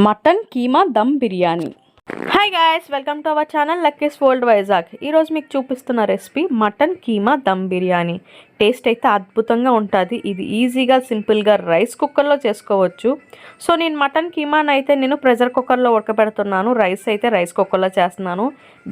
Mutton keema dum biryani. Hi guys, welcome to our channel Lucky's world Vizag. ఈరోజు మీకు చూపిస్తున్న recipe mutton keema dum biryani. Taste అయితే అద్భుతంగా ఉంటుంది. ఇది ఈజీగా సింపుల్గా రైస్ కుక్కర్లో చేసుకోవచ్చు. సో నేను మటన్ కీమాని అయితే ప్రెషర్ కుక్కర్లో ఉడకబెడుతున్నాను. రైస్ అయితే రైస్ కుక్కర్లో చేస్తున్నాను.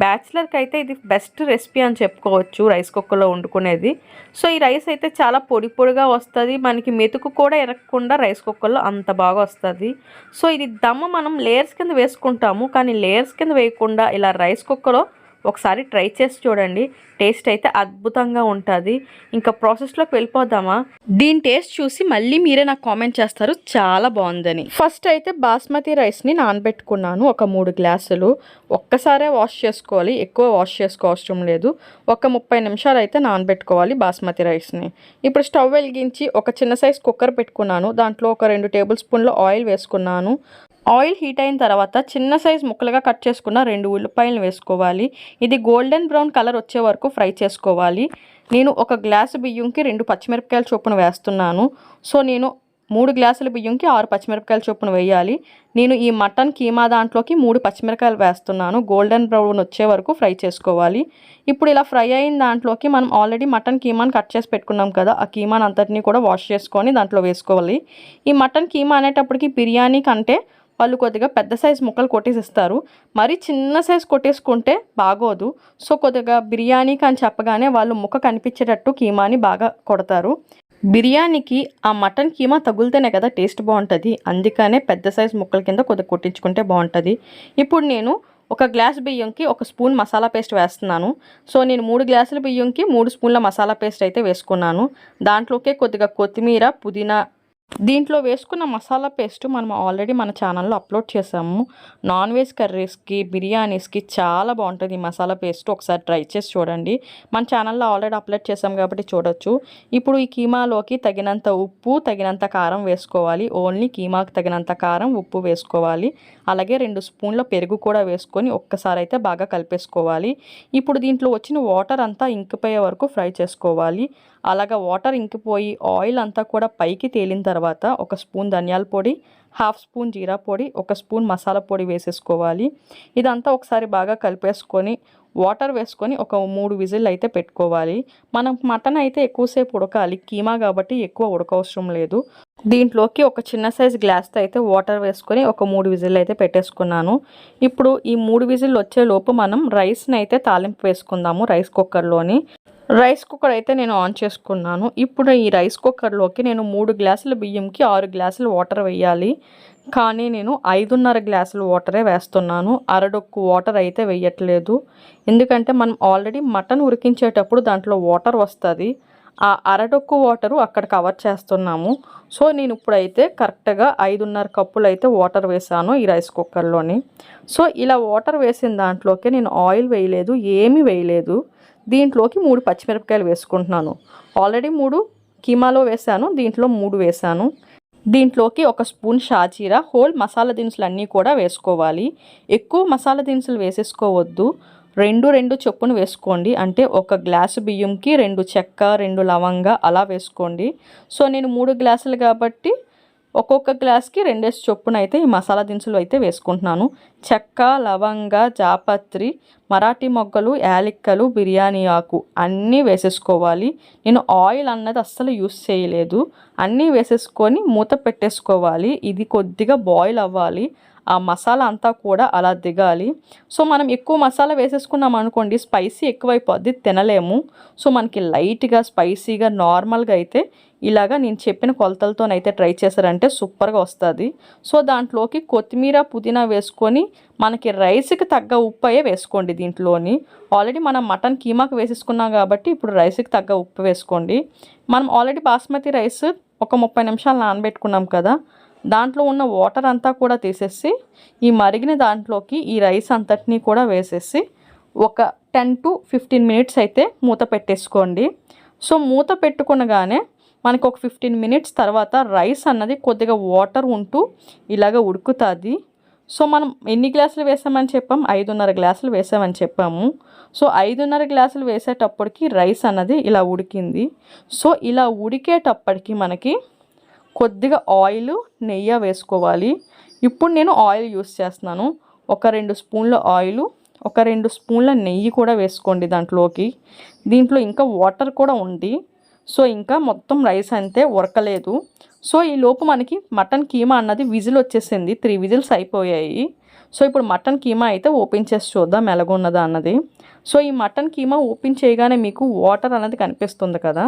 బ్యాచిలర్కి అయితే ఇది బెస్ట్ రెసిపీ అని చెప్పుకోవచ్చు, రైస్ కుక్కర్లో వండుకునేది. సో ఈ రైస్ అయితే చాలా పొడి పొడిగా వస్తుంది, మనకి మెతుకు కూడా ఎరగకుండా రైస్ కుక్కర్లో అంత బాగా వస్తుంది. సో ఇది దమ్ మనం లేయర్స్ కింద వేసుకుంటాము, కానీ లేయర్స్ కింద వేయకుండా ఇలా రైస్ కుక్కర్లో ఒకసారి ట్రై చేసి చూడండి. టేస్ట్ అయితే అద్భుతంగా ఉంటుంది. ఇంకా ప్రాసెస్లోకి వెళ్ళిపోదామా? దీని టేస్ట్ చూసి మళ్ళీ మీరే నాకు కామెంట్ చేస్తారు చాలా బాగుందని. ఫస్ట్ అయితే బాస్మతి రైస్ని నానబెట్టుకున్నాను ఒక 3 గ్లాసులు. ఒక్కసారే వాష్ చేసుకోవాలి, ఎక్కువ వాష్ చేసుకోవసరం లేదు. ఒక 30 నిమిషాలు అయితే నానబెట్టుకోవాలి బాస్మతి రైస్ని. ఇప్పుడు స్టవ్ వెలిగించి ఒక చిన్న సైజ్ కుక్కర్ పెట్టుకున్నాను. దాంట్లో ఒక 2 టేబుల్ స్పూన్ల ఆయిల్ వేసుకున్నాను. ఆయిల్ హీట్ అయిన తర్వాత చిన్న సైజ్ ముక్కలుగా కట్ చేసుకున్న 2 ఉల్లిపాయలను వేసుకోవాలి. ఇది గోల్డెన్ బ్రౌన్ కలర్ వచ్చే వరకు ఫ్రై చేసుకోవాలి. నేను ఒక గ్లాసు బియ్యంకి 2 పచ్చిమిరపకాయల చొప్పున వేస్తున్నాను. సో నేను 3 గ్లాసుల బియ్యంకి 6 పచ్చిమిరపకాయల చొప్పున వేయాలి. నేను ఈ మటన్ కీమా దాంట్లోకి 3 పచ్చిమిరపకాయలు వేస్తున్నాను. గోల్డెన్ బ్రౌన్ వచ్చే వరకు ఫ్రై చేసుకోవాలి. ఇప్పుడు ఇలా ఫ్రై అయిన దాంట్లోకి మనం ఆల్రెడీ మటన్ కీమాని కట్ చేసి పెట్టుకున్నాం కదా, ఆ కీమాని అంతటినీ కూడా వాష్ చేసుకొని దాంట్లో వేసుకోవాలి. ఈ మటన్ కీమా అనేటప్పటికి బిర్యానీ కంటే వాళ్ళు కొద్దిగా పెద్ద సైజు ముక్కలు కొట్టేసిస్తారు. మరీ చిన్న సైజు కొట్టేసుకుంటే బాగోదు. సో కొద్దిగా బిర్యానీకి అని చెప్పగానే వాళ్ళు ముక్క కనిపించేటట్టు కీమాని బాగా కొడతారు. బిర్యానీకి ఆ మటన్ కీమా తగులుతేనే కదా టేస్ట్ బాగుంటుంది. అందుకనే పెద్ద సైజు ముక్కల కింద కొద్దిగా కొట్టించుకుంటే బాగుంటుంది. ఇప్పుడు నేను ఒక గ్లాస్ బియ్యంకి 1 స్పూన్ మసాలా పేస్ట్ వేస్తున్నాను. సో నేను 3 గ్లాసుల బియ్యంకి 3 స్పూన్ల మసాలా పేస్ట్ అయితే వేసుకున్నాను. దాంట్లోకే కొద్దిగా కొత్తిమీర, పుదీనా, దీంట్లో వేసుకున్న మసాలా పేస్ట్ మనం ఆల్రెడీ మన ఛానల్లో అప్లోడ్ చేసాము. నాన్ వెజ్ కర్రీస్కి, బిర్యానీస్కి చాలా బాగుంటుంది ఈ మసాలా పేస్ట్. ఒకసారి ట్రై చేసి చూడండి. మన ఛానల్లో ఆల్రెడీ అప్లోడ్ చేసాం కాబట్టి చూడొచ్చు. ఇప్పుడు ఈ కీమాలోకి తగినంత ఉప్పు, తగినంత కారం వేసుకోవాలి. ఓన్లీ కీమాకి తగినంత కారం, ఉప్పు వేసుకోవాలి. అలాగే 2 స్పూన్ల పెరుగు కూడా వేసుకొని ఒక్కసారి అయితే బాగా కలిపేసుకోవాలి. ఇప్పుడు దీంట్లో వచ్చిన వాటర్ అంతా ఇంకిపోయే వరకు ఫ్రై చేసుకోవాలి. అలాగా వాటర్ ఇంకిపోయి ఆయిల్ అంతా కూడా పైకి తేలిన తర్వాత 1 స్పూన్ ధనియాల పొడి, 1/2 స్పూన్ జీరా పొడి, 1 స్పూన్ మసాలా పొడి వేసేసుకోవాలి. ఇదంతా ఒకసారి బాగా కలిపేసుకొని వాటర్ వేసుకొని ఒక 3 విజిల్ అయితే పెట్టుకోవాలి. మనం మటన్ అయితే ఎక్కువసేపు ఉడకాలి, కీమా కాబట్టి ఎక్కువ ఉడకవసరం లేదు. దీంట్లోకి ఒక చిన్న సైజ్ గ్లాస్తో అయితే వాటర్ వేసుకొని ఒక 3 విజిల్ అయితే పెట్టేసుకున్నాను. ఇప్పుడు ఈ 3 విజిల్ వచ్చేలోపు మనం రైస్ని అయితే తాలింపు వేసుకుందాము. రైస్ కుక్కర్లోని రైస్ కుక్కర్ అయితే నేను ఆన్ చేసుకున్నాను. ఇప్పుడు ఈ రైస్ కుక్కర్లోకి నేను 3 గ్లాసుల బియ్యంకి 6 గ్లాసులు వాటర్ వేయాలి. కానీ నేను 5.5 గ్లాసులు వాటరే వేస్తున్నాను. అరడొక్కు వాటర్ అయితే వేయట్లేదు. ఎందుకంటే మనం ఆల్రెడీ మటన్ ఉడికించేటప్పుడు దాంట్లో వాటర్ వస్తుంది. ఆ అరడొక్కు వాటరు అక్కడ కవర్ చేస్తున్నాము. సో నేను ఇప్పుడైతే కరెక్ట్గా 5.5 కప్పులు అయితే వాటర్ వేసాను ఈ రైస్ కుక్కర్లోని. సో ఇలా వాటర్ వేసిన దాంట్లోకి నేను ఆయిల్ వేయలేదు, ఏమీ వేయలేదు. దీంట్లోకి 3 పచ్చిమిరపకాయలు వేసుకుంటున్నాను. ఆల్రెడీ 3 కీమాలో వేసాను, దీంట్లో 3 వేసాను. దీంట్లోకి 1 స్పూన్ షాజీరా, హోల్ మసాలా దినుసులు అన్నీ కూడా వేసుకోవాలి. ఎక్కువ మసాలా దినుసులు వేసేసుకోవద్దు, 2 చొప్పున వేసుకోండి. అంటే 1 గ్లాసు బియ్యంకి 2 చెక్క, 2 లవంగా అలా వేసుకోండి. సో నేను 3 గ్లాసులు కాబట్టి ఒక్కొక్క గ్లాస్కి 2 చొప్పున అయితే ఈ మసాలా దినుసులు అయితే వేసుకుంటున్నాను. చెక్క, లవంగ, జాపత్రి, మరాఠీ మొగ్గలు, యాలక్కలు, బిర్యానీ ఆకు అన్నీ వేసేసుకోవాలి. నేను ఆయిల్ అన్నది అస్సలు యూస్ చేయలేదు. అన్నీ వేసేసుకొని మూత పెట్టేసుకోవాలి. ఇది కొద్దిగా బాయిల్ అవ్వాలి. ఆ మసాలా అంతా కూడా అలా దిగాలి. సో మనం ఎక్కువ మసాలా వేసేసుకున్నాం అనుకోండి, స్పైసీ ఎక్కువైపోద్ది, తినలేము. సో మనకి లైట్గా స్పైసీగా నార్మల్గా అయితే ఇలాగా నేను చెప్పిన కొలతలతోనైతే ట్రై చేశారంటే సూపర్గా వస్తుంది. సో దాంట్లోకి కొత్తిమీర, పుదీనా వేసుకొని మనకి రైస్కి తగ్గ ఉప్పు అయ్యే వేసుకోండి. దీంట్లోని ఆల్రెడీ మనం మటన్ కీమాకి వేసేసుకున్నాం కాబట్టి ఇప్పుడు రైస్కి తగ్గ ఉప్పు వేసుకోండి. మనం ఆల్రెడీ బాస్మతి రైస్ ఒక 30 నిమిషాలు నానబెట్టుకున్నాం కదా, దాంట్లో ఉన్న వాటర్ అంతా కూడా తీసేసి ఈ మరిగిన దాంట్లోకి ఈ రైస్ అంతటినీ కూడా వేసేసి ఒక 10 to 15 మినిట్స్ అయితే మూత పెట్టేసుకోండి. సో మూత పెట్టుకునగానే మనకు ఒక 15 మినిట్స్ తర్వాత రైస్ అన్నది కొద్దిగా వాటర్ ఉంటూ ఇలాగ ఉడుకుతుంది. సో మనం ఎన్ని గ్లాసులు వేసామని చెప్పాం, 5.5 గ్లాసులు వేసామని చెప్పాము. సో 5.5 గ్లాసులు వేసేటప్పటికి రైస్ అన్నది ఇలా ఉడికింది. సో ఇలా ఉడికేటప్పటికి మనకి కొద్దిగా ఆయిల్, నెయ్యి వేసుకోవాలి. ఇప్పుడు నేను ఆయిల్ యూస్ చేస్తున్నాను. ఒక 2 స్పూన్ల ఆయిలు, ఒక 2 స్పూన్ల నెయ్యి కూడా వేసుకోండి దాంట్లోకి. దీంట్లో ఇంకా వాటర్ కూడా ఉంది. సో ఇంకా మొత్తం రైస్ అంతే ఉడకలేదు. సో ఈ లోపు మనకి మటన్ కీమా అన్నది విజిల్ వచ్చేసింది. 3 విజిల్స్ అయిపోయాయి. సో ఇప్పుడు మటన్ కీమా అయితే ఓపెన్ చేసి చూద్దాం ఎలాగున్నదా అన్నది. సో ఈ మటన్ కీమా ఓపెన్ చేయగానే మీకు వాటర్ అనేది కనిపిస్తుంది కదా,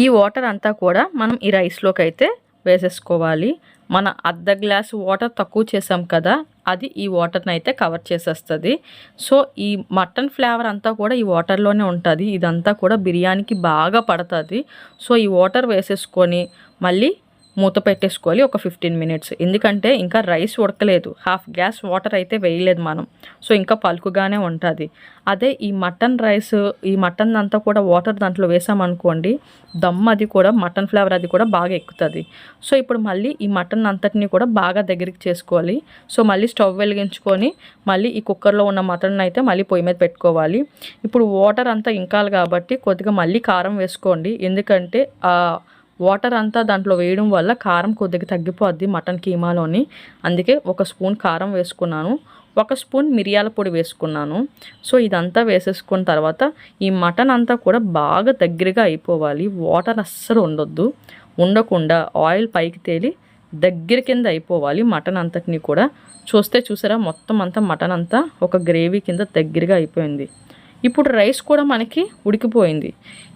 ఈ వాటర్ అంతా కూడా మనం ఈ రైస్లోకి అయితే వేసేసుకోవాలి. మన అర్ధ గ్లాసు వాటర్ తక్కువ చేసాం కదా, అది ఈ వాటర్ని అయితే కవర్ చేసేస్తుంది. సో ఈ మటన్ ఫ్లేవర్ అంతా కూడా ఈ వాటర్లోనే ఉంటుంది. ఇదంతా కూడా బిర్యానీకి బాగా పడుతుంది. సో ఈ వాటర్ వేసేసుకొని మళ్ళీ మూత పెట్టేసుకోవాలి ఒక 15 మినిట్స్. ఎందుకంటే ఇంకా రైస్ ఉడకలేదు, హాఫ్ గ్యాస్ వాటర్ అయితే వేయలేదు మనం. సో ఇంకా పలుకుగానే ఉంటుంది. అదే ఈ మటన్ రైస్, ఈ మటన్ అంతా కూడా వాటర్ దాంట్లో వేసామనుకోండి, దమ్ అది కూడా మటన్ ఫ్లేవర్ అది కూడా బాగా ఎక్కుతుంది. సో ఇప్పుడు మళ్ళీ ఈ మటన్ అంతటిని కూడా బాగా దగ్గరికి చేసుకోవాలి. సో మళ్ళీ స్టవ్ వెలిగించుకొని మళ్ళీ ఈ కుక్కర్లో ఉన్న మటన్ అయితే మళ్ళీ పొయ్యి మీద పెట్టుకోవాలి. ఇప్పుడు వాటర్ అంతా ఇంకాలి కాబట్టి కొద్దిగా మళ్ళీ కారం వేసుకోండి. ఎందుకంటే వాటర్ అంతా దాంట్లో వేయడం వల్ల కారం కొద్దిగా తగ్గిపోద్ది మటన్ కీమాలోని. అందుకే 1 స్పూన్ కారం వేసుకున్నాను, 1 స్పూన్ మిరియాల పొడి వేసుకున్నాను. సో ఇదంతా వేసేసుకున్న తర్వాత ఈ మటన్ అంతా కూడా బాగా దగ్గరగా అయిపోవాలి. వాటర్ అస్సలు ఉండకుండా ఆయిల్ పైకి తేలి దగ్గర కింద అయిపోవాలి మటన్ అంతటిని కూడా. చూసారా మొత్తం అంతా మటన్ అంతా ఒక గ్రేవీ కింద దగ్గరగా అయిపోయింది. ఇప్పుడు రైస్ కూడా మనకి ఉడికిపోయింది.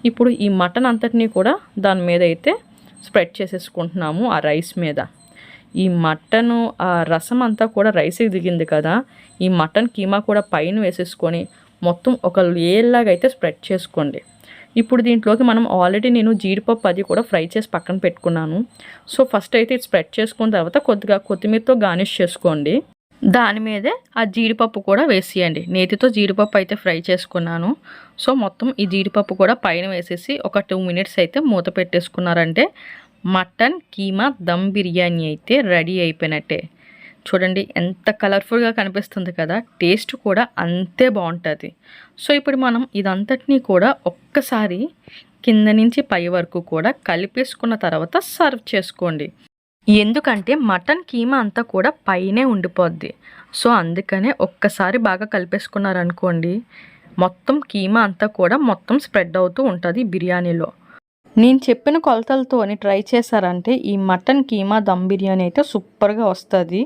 ఇప్పుడు ఈ మటన్ అంతటినీ కూడా దాని మీద అయితే స్ప్రెడ్ చేసేసుకుంటున్నాము ఆ రైస్ మీద. ఈ మటను ఆ రసం అంతా కూడా రైస్కి దిగింది కదా, ఈ మటన్ కీమా కూడా పైన వేసేసుకొని మొత్తం ఒక లేయర్లాగా అయితే స్ప్రెడ్ చేసుకోండి. ఇప్పుడు దీంట్లోకి మనం ఆల్రెడీ నేను జీడిపప్పు అది కూడా ఫ్రై చేసి పక్కన పెట్టుకున్నాను. సో ఫస్ట్ అయితే ఇది స్ప్రెడ్ చేసుకున్న తర్వాత కొద్దిగా కొత్తిమీరతో గార్నిష్ చేసుకోండి. దాని మీదే ఆ జీడిపప్పు కూడా వేసేయండి. నేతితో జీడిపప్పు అయితే ఫ్రై చేసుకున్నాను. సో మొత్తం ఈ జీడిపప్పు కూడా పైన వేసేసి ఒక 2 మినిట్స్ అయితే మూత పెట్టేసుకున్నారంటే మటన్ కీమా దమ్ బిర్యానీ అయితే రెడీ అయిపోయినట్టే. చూడండి ఎంత కలర్ఫుల్గా కనిపిస్తుంది కదా, టేస్ట్ కూడా అంతే బాగుంటుంది. సో ఇప్పుడు మనం ఇదంతటినీ కూడా ఒక్కసారి కింద నుంచి పై వరకు కూడా కలిపేసుకున్న తర్వాత సర్వ్ చేసుకోండి. ఎందుకంటే మటన్ కీమా అంతా కూడా పైనే ఉండిపోద్ది. సో అందుకనే ఒక్కసారి బాగా కలిపేసుకున్నారనుకోండి, మొత్తం కీమా అంతా కూడా మొత్తం స్ప్రెడ్ అవుతూ ఉంటుంది బిర్యానీలో. నేను చెప్పిన కొలతలతోని ట్రై చేశారంటే ఈ మటన్ కీమా దమ్ బిర్యానీ అయితే సూపర్గా వస్తుంది.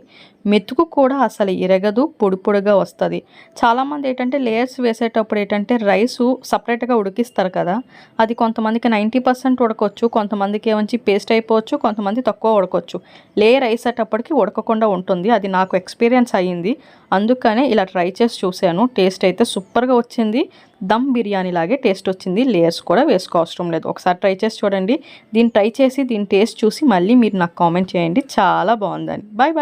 మెతుకు కూడా అసలు ఇరగదు, పొడి పొడిగా వస్తుంది. చాలామంది ఏంటంటే లేయర్స్ వేసేటప్పుడు ఏంటంటే రైసు సపరేట్గా ఉడికిస్తారు కదా, అది కొంతమందికి 90% ఉడకొచ్చు, కొంతమందికి ఏమంచి పేస్ట్ అయిపోవచ్చు, కొంతమంది తక్కువ ఉడకొచ్చు. లేయర్ వేసేటప్పటికి ఉడకకుండా ఉంటుంది. అది నాకు ఎక్స్పీరియన్స్ అయ్యింది. అందుకనే ఇలా ట్రై చేసి చూశాను. టేస్ట్ అయితే సూపర్గా వచ్చింది. దమ్ బిర్యానీ లాగే టేస్ట్ వచ్చింది. లేయర్స్ కూడా వేసుకోవసరం లేదు. ఒకసారి ట్రై చేసి చూడండి. దీన్ని ట్రై చేసి దీని టేస్ట్ చూసి మళ్ళీ మీరు నాకు కామెంట్ చేయండి చాలా బాగుందని. Bye bye.